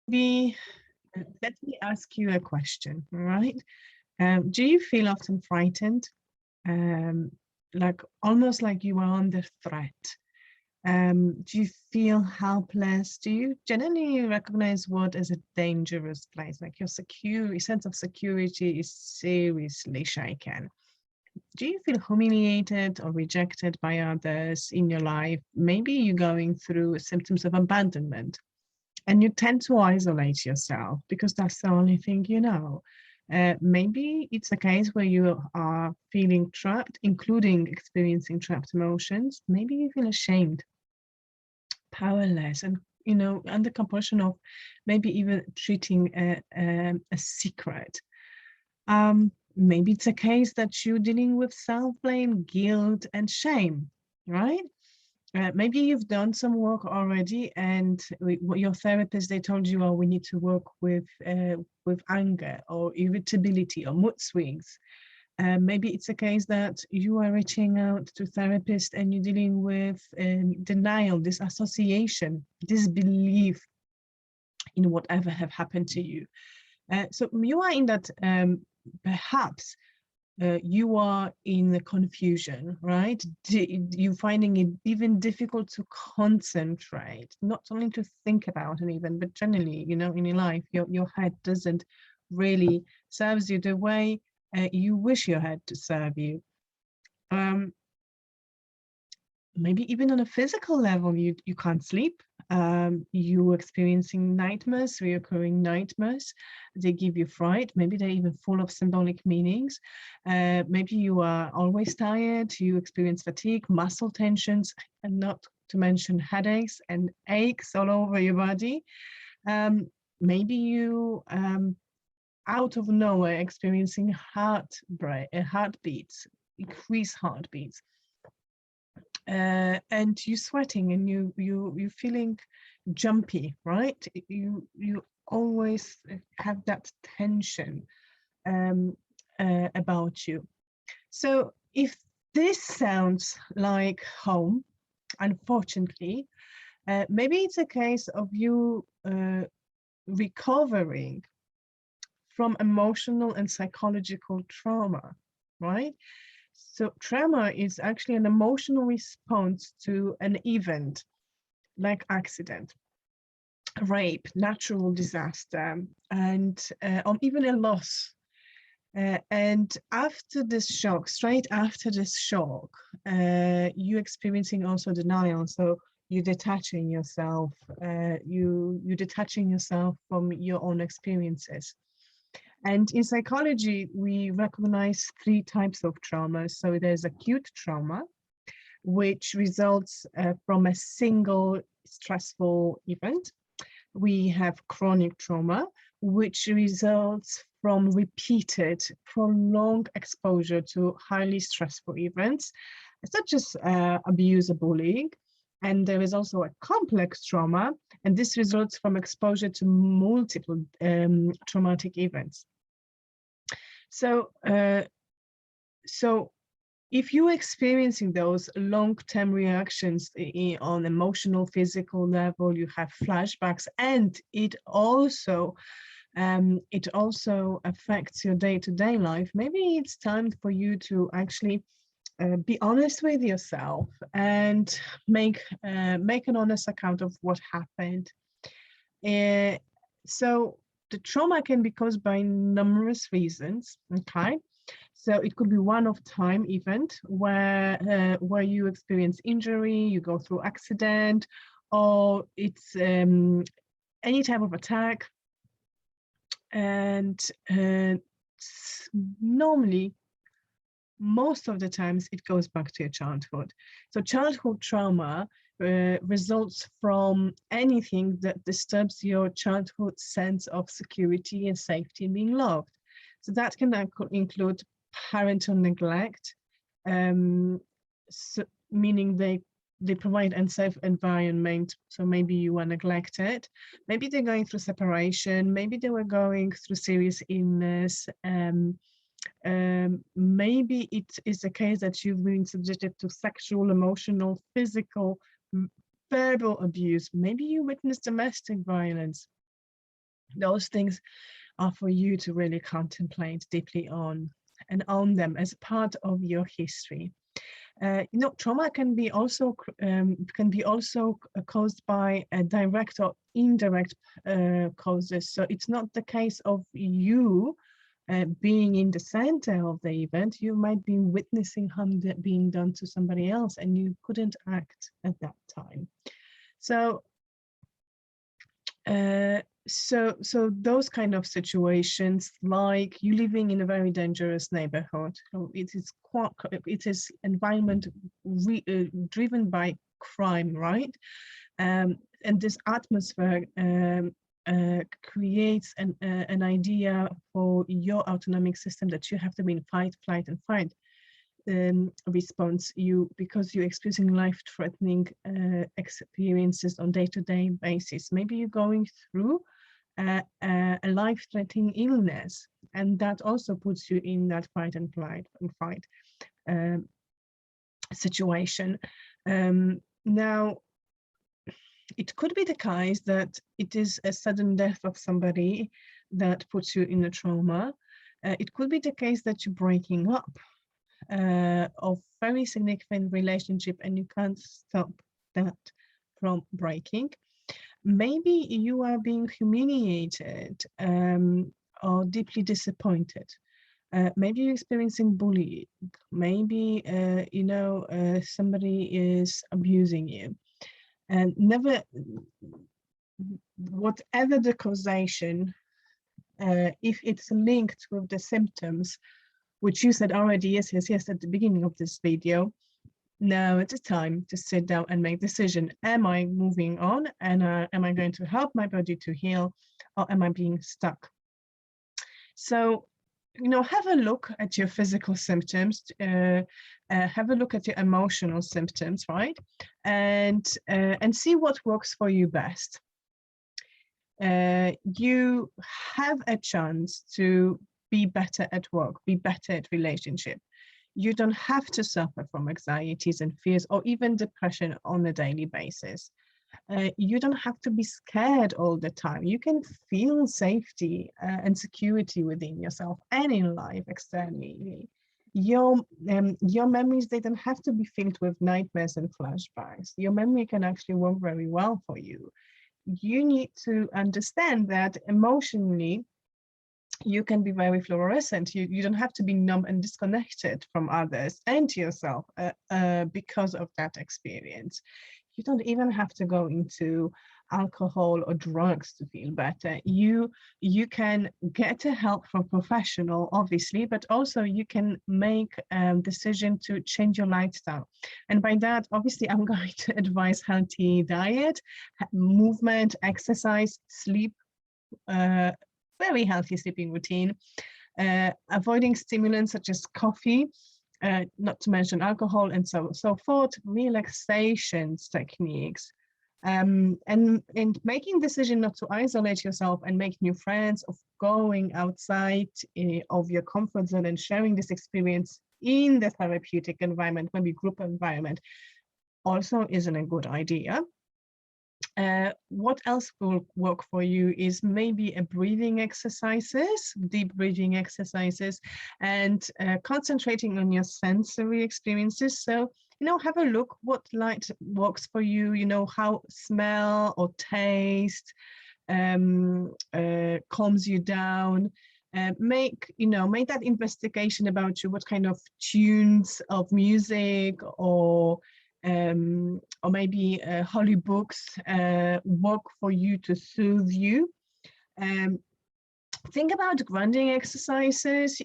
maybe let me ask you a question, all right? Do you feel often frightened? Um, like almost like you are under threat? Do you feel helpless? Do you generally recognize what is a dangerous place? Like your sense of security is seriously shaken. Do you feel humiliated or rejected by others in your life? Maybe you're going through symptoms of abandonment and you tend to isolate yourself because that's the only thing you know. Maybe it's a case where you are feeling trapped, including experiencing trapped emotions. Maybe you feel ashamed, powerless, and under compulsion of maybe even treating a secret. Maybe it's a case that you're dealing with self-blame, guilt, and shame, right? Maybe you've done some work already, and what your therapist they told you, oh, we need to work with anger or irritability or mood swings. Maybe it's a case that you are reaching out to therapists and you're dealing with denial, disassociation, disbelief in whatever have happened to you. So you are in that perhaps you are in the confusion, right? You finding it even difficult to concentrate, not only to think about an event, but generally, in your life, your head doesn't really serves you the way you wish your head to serve you. Um, Maybe even on a physical level, you can't sleep. You're experiencing nightmares, reoccurring nightmares. They give you fright. Maybe they're even full of symbolic meanings. Maybe you are always tired. You experience fatigue, muscle tensions, and not to mention headaches and aches all over your body. Maybe you out of nowhere experiencing heartbeats, increased heartbeats, and you're sweating and you're feeling jumpy, right? You always have that tension um, about you. So if this sounds like home, unfortunately, maybe it's a case of you recovering from emotional and psychological trauma, right? So trauma is actually an emotional response to an event like accident, rape, natural disaster, and or even a loss. And after this shock, straight after this shock, you experiencing also denial. So you're detaching yourself. You're detaching yourself from your own experiences. And in psychology, we recognize three types of trauma. So there's acute trauma, which results from a single stressful event. We have chronic trauma, which results from repeated, prolonged exposure to highly stressful events, such as abuse or bullying. And there is also a complex trauma, and this results from exposure to multiple traumatic events. So, so if you're experiencing those long-term reactions on emotional, physical level, you have flashbacks, and it also affects your day-to-day life. Maybe it's time for you to actually be honest with yourself and make an honest account of what happened. Uh, so the trauma can be caused by numerous reasons. Okay, so it could be one-of-time event where you experience injury, you go through accident, or it's any type of attack, and normally most of the times it goes back to your childhood. So childhood trauma results from anything that disturbs your childhood sense of security and safety and being loved. So that can include parental neglect, um, so, meaning they provide unsafe environment. So maybe you were neglected, maybe they're going through separation, maybe they were going through serious illness. Maybe it is the case that you've been subjected to sexual, emotional, physical, verbal abuse. Maybe you witnessed domestic violence. Those things are for you to really contemplate deeply on and own them as part of your history. Trauma can be also caused by direct or indirect causes. So it's not the case of you being in the center of the event. You might be witnessing harm being done to somebody else, and you couldn't act at that time. So so those kind of situations, like you living in a very dangerous neighborhood, it is environment driven by crime, right? And this atmosphere creates an idea for your autonomic system that you have to be in fight, flight, and fight response, because you're experiencing life-threatening experiences on day-to-day basis. Maybe you're going through a life-threatening illness, and that also puts you in that fight and flight situation. Now, it could be the case that it is a sudden death of somebody that puts you in a trauma. It could be the case that you're breaking up of very significant relationship and you can't stop that from breaking. Maybe you are being humiliated or deeply disappointed. Maybe you're experiencing bullying. Maybe somebody is abusing you. And whatever the causation, if it's linked with the symptoms, which you said already, yes, at the beginning of this video, now it's time to sit down and make decision. Am I moving on, and am I going to help my body to heal, or am I being stuck? So, have a look at your physical symptoms, have a look at your emotional symptoms, right? And see what works for you best. You have a chance to be better at work, be better at relationship. You don't have to suffer from anxieties and fears or even depression on a daily basis. You don't have to be scared all the time. You can feel safety and security within yourself and in life externally. Your memories, they don't have to be filled with nightmares and flashbacks. Your memory can actually work very well for you. You need to understand that emotionally, you can be very fluorescent. You don't have to be numb and disconnected from others and yourself because of that experience. You don't even have to go into alcohol or drugs to feel better. You can get help from a professional, obviously, but also you can make a decision to change your lifestyle. And by that, obviously, I'm going to advise healthy diet, movement, exercise, sleep, very healthy sleeping routine, avoiding stimulants such as coffee, not to mention alcohol and so forth, relaxation techniques, and making decision not to isolate yourself and make new friends, of going outside of your comfort zone and sharing this experience in the therapeutic environment, maybe group environment, also isn't a good idea. What else will work for you is maybe a breathing exercises, deep breathing exercises, and concentrating on your sensory experiences. So, have a look what light works for you, how smell or taste calms you down. Make that investigation about you, what kind of tunes of music or maybe holy books work for you to soothe you. Think about grounding exercises.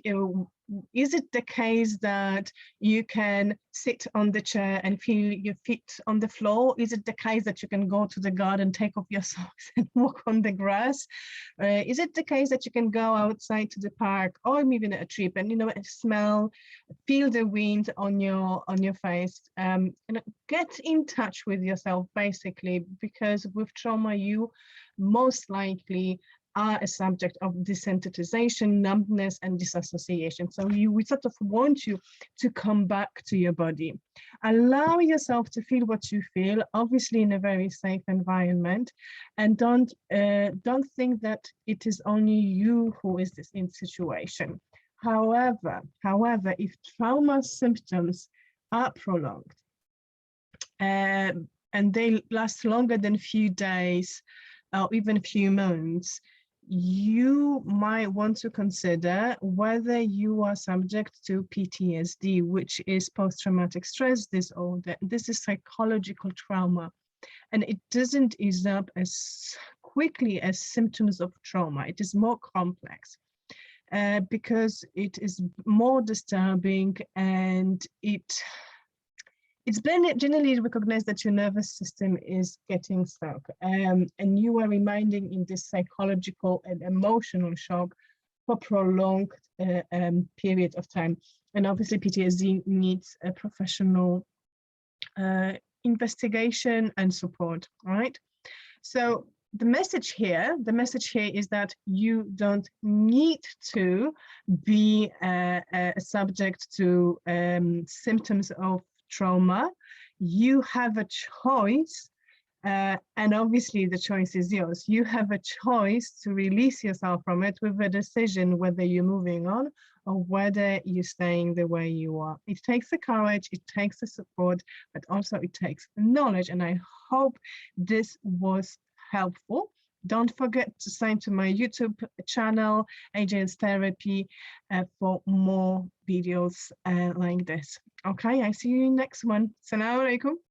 Is it the case that you can sit on the chair and feel your feet on the floor? Is it the case that you can go to the garden, take off your socks and walk on the grass? Is it the case that you can go outside to the park or maybe a trip and smell, feel the wind on your face? Get in touch with yourself, basically, because with trauma you most likely are a subject of desensitization, numbness, and disassociation. So we sort of want you to come back to your body. Allow yourself to feel what you feel, obviously in a very safe environment, and don't think that it is only you who is this in situation. However, if trauma symptoms are prolonged, and they last longer than a few days or even a few months, you might want to consider whether you are subject to PTSD, which is post-traumatic stress disorder. This is psychological trauma, and it doesn't ease up as quickly as symptoms of trauma. It is more complex. Because it is more disturbing, and it's been generally recognized that your nervous system is getting stuck, and you are remaining in this psychological and emotional shock for prolonged period of time. And obviously PTSD needs a professional investigation and support, right? So the message here is that you don't need to be subject to symptoms of trauma. You have a choice, and obviously the choice is yours. You have a choice to release yourself from it with a decision whether you're moving on or whether you're staying the way you are. It takes the courage, it takes the support, but also it takes knowledge. And I hope this was helpful. Don't forget to sign to my YouTube channel, AJ's Therapy, for more videos like this. Okay, I see you in next one. Assalamu alaikum.